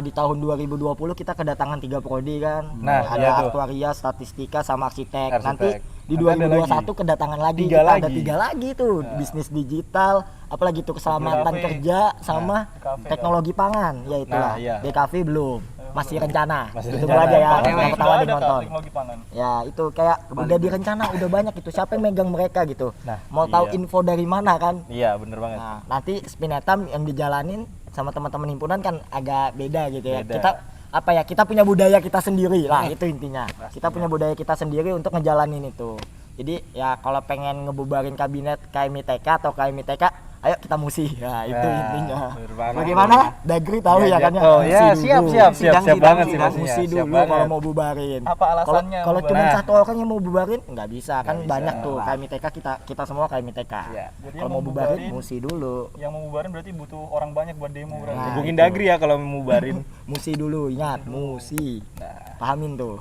C: di tahun 2020 kita kedatangan 3 prodi kan.
B: Nah,
C: ada
B: iya tuh.
C: aktuaria, statistika sama arsitek.
B: Arsitek.
C: Nanti di
B: Nanti ada
C: 2021 kedatangan lagi,
B: Tiga
C: kita ada
B: lagi.
C: 3 lagi tuh, bisnis digital, apalagi tuh keselamatan
A: DKV.
C: kerja sama
A: DKV
C: teknologi pangan, ya itulah.
B: Nah, iya.
C: DKV belum, masih rencana.
B: Masih
C: Itu
B: rencana.
C: aja ya,
A: Tapi
C: yang
A: sudah
C: pertama
A: ada
C: di nonton.
A: teknologi pangan.
C: Ya itu kayak udah direncana, udah banyak itu. Siapa yang megang mereka gitu?
B: Nah,
C: Mau tahu
B: iya.
C: info dari mana kan?
B: Iya, bener banget.
C: Nah, nanti Spinetam yang dijalanin sama teman-teman himpunan kan agak beda gitu ya.
B: Beda.
C: Kita apa ya? Kita punya budaya kita sendiri lah, itu intinya. Kita punya budaya kita sendiri untuk ngejalanin itu. Jadi ya kalau pengen ngebubarin kabinet KMITK atau KMITK, ayo kita musi. Ya, itu
B: Nah,
C: intinya.
B: bener banget.
C: Bagaimana? Dagri tahu ya kan ya?
B: Oh
C: Musi
B: ya,
C: dulu.
B: siap
D: Sidang
B: banget sih
D: sidang,
B: pastinya.
C: Musi
B: Siap
C: dulu
B: banget.
C: kalau mau bubarin.
A: Apa alasannya
C: Kalau
A: bubarin?
C: cuma
B: Nah.
C: satu orang yang mau bubarin nggak bisa kan,
B: bisa.
C: banyak tuh KMITK, kita semua KMITK.
B: Iya.
A: Jadi
C: Kalau
A: yang
C: mau bubarin
A: bubarin-
C: musi dulu.
A: Yang mau bubarin berarti butuh orang banyak buat demo berarti.
C: Nah.
B: Hubungin
C: itu.
B: Dagri ya kalau mau mubarin.
C: Musi dulu, ingat musi.
B: Nah,
C: Pahamin tuh.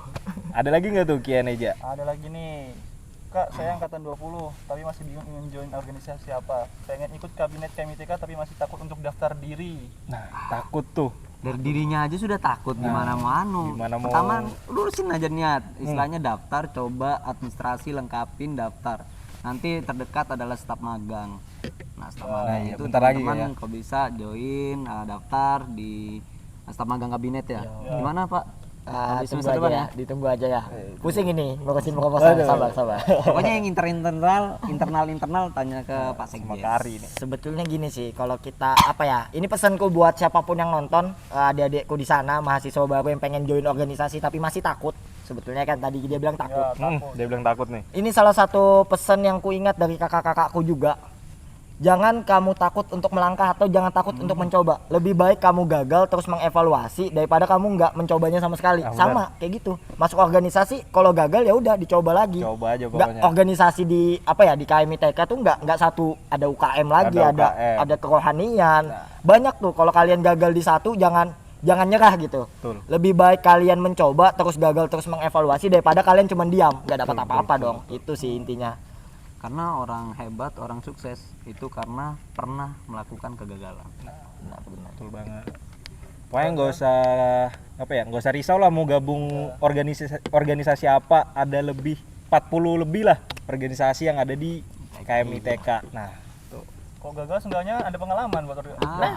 B: ada lagi nggak tuh Kian Eja?
A: Ada lagi nih. Kak, saya angkatan 20 tapi masih bingung ingin join organisasi apa. Pengen ikut kabinet KMITK tapi masih takut untuk daftar diri.
B: Nah, takut tuh.
D: Dari dirinya aja sudah takut, gimana mau anu.
B: gimana mau-
D: Pertama lurusin aja niat, istilahnya daftar, coba administrasi lengkapin daftar. Nanti terdekat adalah staf magang. Nah, staf magang
B: iya,
D: itu
B: bentar lagi
D: teman-teman
B: ya.
D: kalau bisa join daftar di staf magang kabinet ya. Gimana Pak? Habis
C: Tunggu
D: semester
C: aja
D: depan
C: ya, ditunggu aja ya. Pusing ini ngurusin proposal, sabar.
D: Pokoknya yang internal tanya ke Pak
B: Sama
D: Sekjen.
B: Kari nih.
C: Sebetulnya gini sih, kalau kita apa ya, ini pesanku buat siapapun yang nonton, adik-adikku di sana, mahasiswa baru yang pengen join organisasi tapi masih takut. sebetulnya kan tadi dia bilang takut.
B: Dia bilang takut nih.
C: Ini salah satu pesan yang ku ingat dari kakak-kakakku juga. Jangan kamu takut untuk melangkah atau jangan takut untuk mencoba. Lebih baik kamu gagal terus mengevaluasi daripada kamu nggak mencobanya sama sekali. Sama kayak gitu. Masuk organisasi kalau gagal ya udah dicoba lagi.
B: Coba aja
C: Nggak,
B: pokoknya.
C: organisasi di di KMITK tuh nggak satu, ada UKM lagi,
B: Ada
C: ada kerohanian. Banyak tuh kalau kalian gagal di satu jangan nyerah gitu.
B: Betul.
C: Lebih baik kalian mencoba terus gagal terus mengevaluasi daripada kalian cuma diam, nggak dapat apa-apa dong. Itu sih intinya.
D: Karena orang hebat, orang sukses itu karena pernah melakukan kegagalan.
C: Benar.
B: Betul banget. Pokoknya nggak usah risau lah mau gabung organisasi apa, ada 40 lebih lah organisasi yang ada di KMITK. Nah,
A: Kok gagal seenggaknya ada pengalaman buat
B: iya.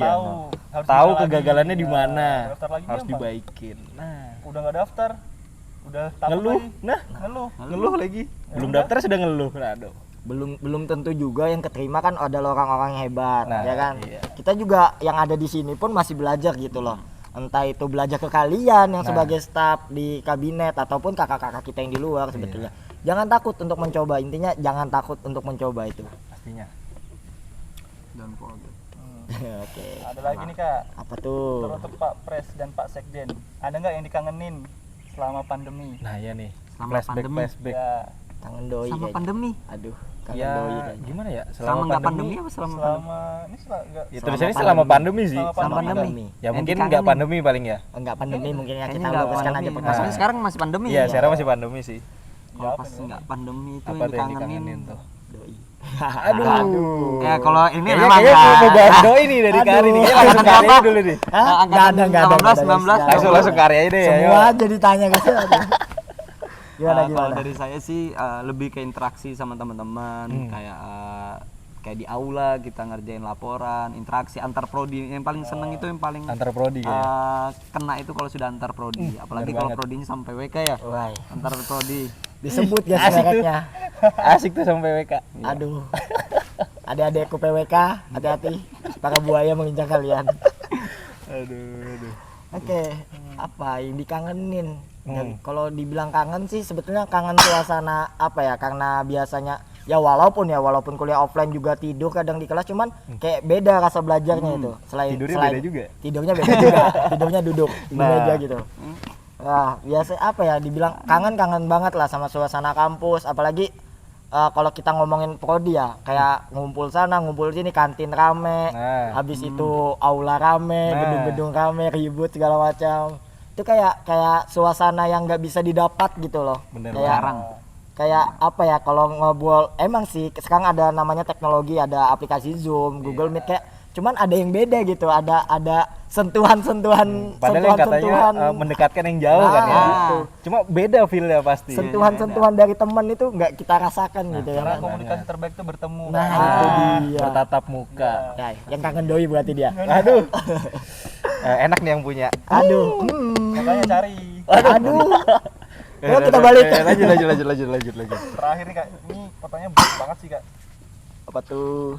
A: tahu
B: Tahu
A: gimana
B: kegagalannya
A: lagi.
B: di mana,
A: Daftar lagi
B: harus
A: gampang.
B: dibaikin. Nah,
A: Udah nggak daftar, udah takut
B: ngeluh.
A: lagi.
B: Nah, ngeluh lagi. Belum daftar sudah ngeluh. Aduh.
C: Belum tentu juga yang keterima kan adalah orang-orang yang hebat,
B: Nah,
C: ya kan?
B: iya.
C: Kita juga yang ada di sini pun masih belajar gitu loh. Entah itu belajar ke kalian yang sebagai staf di kabinet ataupun kakak-kakak kita yang di luar sebetulnya. Jangan takut untuk mencoba, intinya jangan takut untuk mencoba itu.
B: Pastinya.
D: Dan forget.
C: Oke.
A: Ada lagi nih Kak,
C: Apa tuh?
A: teruntuk Pak Pres dan Pak Sekjen. Ada nggak yang dikangenin selama pandemi?
B: Nah, iya nih.
D: Selama pandemi.
B: Flashback.
A: Ya,
C: Kangen doi
D: Sama
C: kayaknya.
D: Pandemi.
C: Aduh, kangen
B: Ya,
C: doi kayaknya.
B: gimana ya?
D: Selama nggak pandemi apa selama pandemi?
A: selama ini
B: Ya,
C: Selama
B: tulisannya selama pandemi sih.
A: Selama
D: Selama
A: pandemi.
D: pandemi.
B: Ya
D: Yang
B: mungkin
D: dikangenin.
B: nggak pandemi paling ya.
C: Enggak pandemi mungkin ya,
D: Kayaknya
C: kita
D: nggak
C: luruskan aja
D: pandemi.
C: pertanyaan.
D: Maksudnya sekarang masih pandemi.
B: Iya,
D: ya?
B: sekarang masih pandemi sih.
D: Kalau pas nggak pandemi itu
B: Apa
D: yang
B: tuh yang
D: dikangenin.
B: dikangenin tuh?
C: Doi.
B: Aduh.
D: Ya kalau ini
B: Kayaknya
D: memang
B: mau bahas doi nih dari
C: Aduh.
B: Kari nih. Kayaknya langsung
D: Angkatan
B: Kari aja
D: berapa?
B: dulu nih.
C: Hah?
D: angkatan
C: Nggak ada,
D: 18, 19.
C: guys.
B: Langsung Kari aja deh.
C: Semua
B: ayo.
C: aja ditanya guys. Aduh. Gimana
D: Kalau
C: gimana?
D: dari saya sih lebih ke interaksi sama teman-teman, kayak di aula kita ngerjain laporan, interaksi antar prodi. Yang paling seneng itu yang paling
B: Antar prodi kayaknya.
D: kena itu kalau sudah antar prodi, apalagi kalau prodinya sampai WK ya.
C: Wah,
D: Antar prodi.
C: disebut ya
B: Asik tuh.
C: mereknya.
B: Asik tuh sampai WK.
C: Aduh. Adik-adikku PWK, hati-hati. Para buaya mengincar kalian.
B: Aduh.
C: Oke, apa yang dikangenin? Kalau dibilang kangen sih sebetulnya kangen suasana karena biasanya walaupun kuliah offline juga tidur kadang di kelas, cuman kayak beda rasa belajarnya itu.
B: Tidurnya beda juga?
C: Tidurnya beda juga. Tidurnya duduk di
B: Nah.
C: meja gitu. Wah, biasa dibilang kangen banget lah sama suasana kampus, apalagi kalau kita ngomongin prodi ya, kayak ngumpul sana, ngumpul sini, kantin rame,
B: Nah.
C: habis itu aula rame,
B: Nah.
C: gedung-gedung rame, ribut segala macam. Itu kayak suasana yang nggak bisa didapat gitu loh.
B: Bener
C: Kayak kalau ngobrol, emang sih sekarang ada namanya teknologi, ada aplikasi Zoom, Google Meet, kayak cuman ada yang beda gitu, ada sentuhan-sentuhan,
B: Padahal yang katanya mendekatkan yang jauh kan ya.
C: gitu.
B: Cuma beda feel-nya pasti.
C: sentuhan dari teman itu nggak kita rasakan gitu ya.
A: Karena
C: kan?
A: komunikasi terbaik itu bertemu.
C: Nah,
A: Kak.
C: itu dia.
B: Bertatap muka.
C: Nah, yang kangen doi berarti dia.
B: Aduh. Enak nih yang punya.
C: Aduh.
A: Makanya cari.
C: Aduh. Yuk kita balik.
B: Lanjut.
A: Terakhir nih Kak, ini pertanyaan berat banget sih Kak.
C: Apa tuh?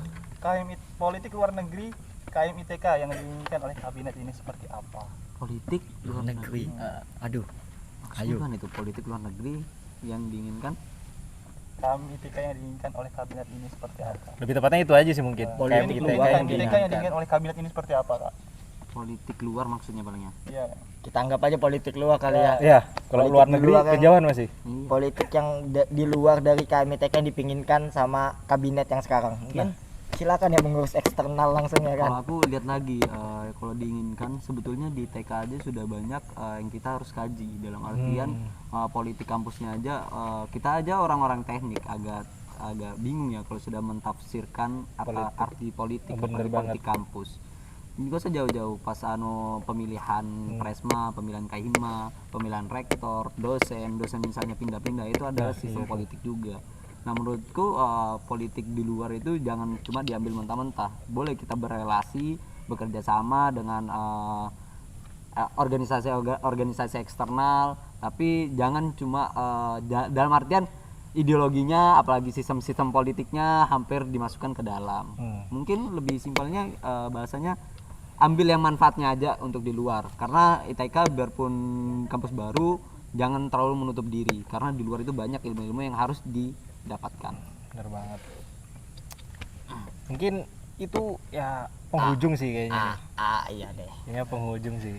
A: Politik luar negeri KMITK yang diinginkan oleh kabinet ini seperti apa?
D: Politik luar negeri.
C: Aduh.
D: Maksudnya kan itu politik luar negeri yang diinginkan.
A: KMITK yang diinginkan oleh kabinet ini seperti apa?
B: Lebih tepatnya itu aja sih mungkin.
C: Politik
B: Kayak
C: luar
B: kita yang
A: KMITK yang diinginkan oleh kabinet ini seperti apa Kak?
D: Politik luar maksudnya palingnya.
A: Iya.
C: Kita anggap aja politik luar kali ya.
B: Iya, kalau
C: Politik
B: luar
C: di
B: negeri
C: luar kan.
B: kejauhan masih.
C: Politik yang di luar dari KMITK yang dipinginkan sama kabinet yang sekarang. Mungkin silakan ya mengurus eksternal langsung ya kan.
D: Kalau aku lihat lagi, kalau diinginkan sebetulnya di TK aja sudah banyak yang kita harus kaji, dalam artian politik kampusnya aja, kita aja orang-orang teknik agak bingung ya kalau sudah mentafsirkan apa arti politik,
B: Bener
D: apalagi politik kampus. Juga sejauh-jauh pas pemilihan presma, pemilihan kahima, pemilihan rektor, dosen misalnya pindah-pindah, itu ada sistem politik juga. Nah menurutku politik di luar itu jangan cuma diambil mentah-mentah. Boleh kita berrelasi, bekerja sama dengan organisasi eksternal, tapi jangan cuma dalam artian ideologinya, apalagi sistem politiknya hampir dimasukkan ke dalam. Mungkin lebih simpelnya bahasanya ambil yang manfaatnya aja untuk di luar, karena ITK biarpun kampus baru jangan terlalu menutup diri karena di luar itu banyak ilmu-ilmu yang harus didapatkan.
B: Bener banget. Mungkin itu ya penghujung sih kayaknya.
C: Iya deh.
B: Kayaknya penghujung sih.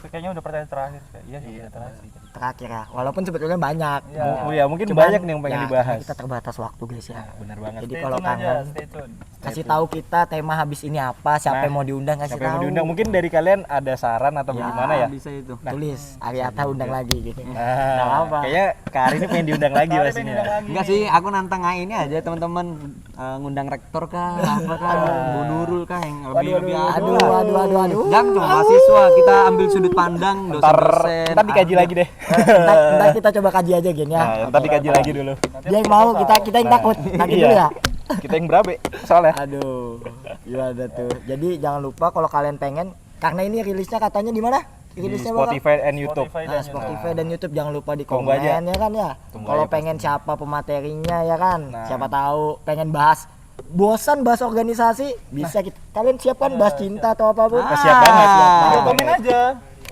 A: Kayaknya udah pertanyaan terakhir. Iya sih, terakhir.
C: Terakhir ya, walaupun sebetulnya banyak.
B: Oh ya, mungkin
C: Cuman,
B: banyak nih yang pengen
C: ya,
B: dibahas.
C: Kita terbatas waktu guys ya.
B: Bener banget.
C: Jadi kalau kangen
A: stay tune.
C: kasih tahu kita tema habis ini apa, siapa yang mau diundang kasih
B: Siapa yang
C: tahu.
B: mau diundang? Mungkin dari kalian ada saran atau bagaimana ya?
D: Bisa itu.
C: Tulis Ariata undang lagi gitu.
B: Nah,
C: Nggak apa.
B: kayaknya Kak Ari ini pengen diundang lagi pastinya.
D: Enggak sih, aku nantang ini aja teman-teman, ngundang rektor kah, apa kah, Bu Nurul kah yang lebih
C: Aduh.
D: Dan cuma mahasiswa, kita ambil sudut pandang dosen.
B: Ntar dikaji lagi deh.
C: Ntar kita coba kaji aja gini ya.
B: Nah, ntar dikaji lagi dulu.
C: Dia yang mau, kita yang takut. Nanti dulu ya.
B: Kita yang berabe soalnya.
C: Aduh, gimana tuh. Jadi jangan lupa kalau kalian pengen, karena ini rilisnya katanya di mana?
B: Di
C: Rilisnya bakal-
B: Spotify and YouTube.
C: Nah, Spotify dan YouTube jangan lupa di
B: Tunggu
C: komen
B: aja.
C: ya kan ya.
B: Tunggu
C: Kalau
B: aja
C: pengen siapa pematerinya ya kan.
B: Nah.
C: Siapa tahu pengen bahas bosan bahas organisasi bisa kalian siapkan bahas cinta atau apapun.
B: Siap banget.
A: Komen aja.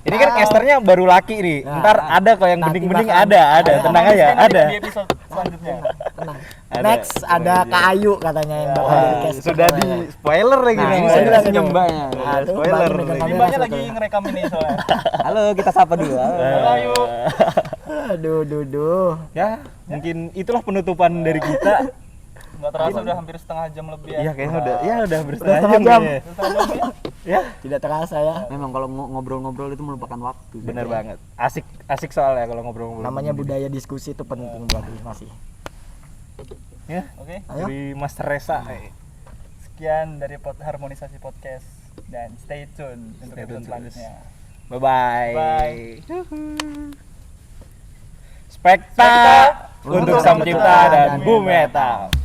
B: Ini kan casternya baru laki nih.
C: Nah.
B: Ntar ada kok yang
C: Nanti
B: bening-bening
C: bakal-
B: ada. Tenang aja, ada.
A: Di episode selanjutnya.
C: Tenang.
B: Ada.
C: Next ada Kak Ayu katanya yang bakal jadi
B: Wah,
C: caster.
B: sudah di spoiler lagi
C: Nah,
B: nih.
C: ini
B: Mas.
C: saya bilang
D: senyum
C: itu.
D: mbaknya.
C: Nah, tuh,
B: Spoiler
C: Mbak
B: lagi.
C: megang kamera
A: Mbaknya
C: satu.
A: lagi ngerekam ini soalnya.
D: Halo, kita sapa dulu.
A: Ayo.
C: Aduh.
B: Ya, mungkin itulah penutupan dari kita.
A: Nggak terasa udah hampir setengah jam lebih ya.
B: Iya, kayaknya udah
C: setengah
B: bersetengah
C: jam.
B: jam. kayaknya. Ya,
C: Tidak terasa ya.
D: Memang kalau ngobrol-ngobrol itu melupakan waktu.
B: bener banget. Asik soalnya kalau ngobrol-ngobrol.
C: Namanya budaya diskusi itu penting buat masih.
B: Ya,
A: Oke.
C: Ayo.
B: dari Mas Resa.
A: Sekian dari harmonisasi podcast dan stay tune untuk
B: Stay tune
A: episode selanjutnya.
B: Bye-bye.
A: Bye.
B: Spekta untuk Sang Pencipta dan Boom Metal.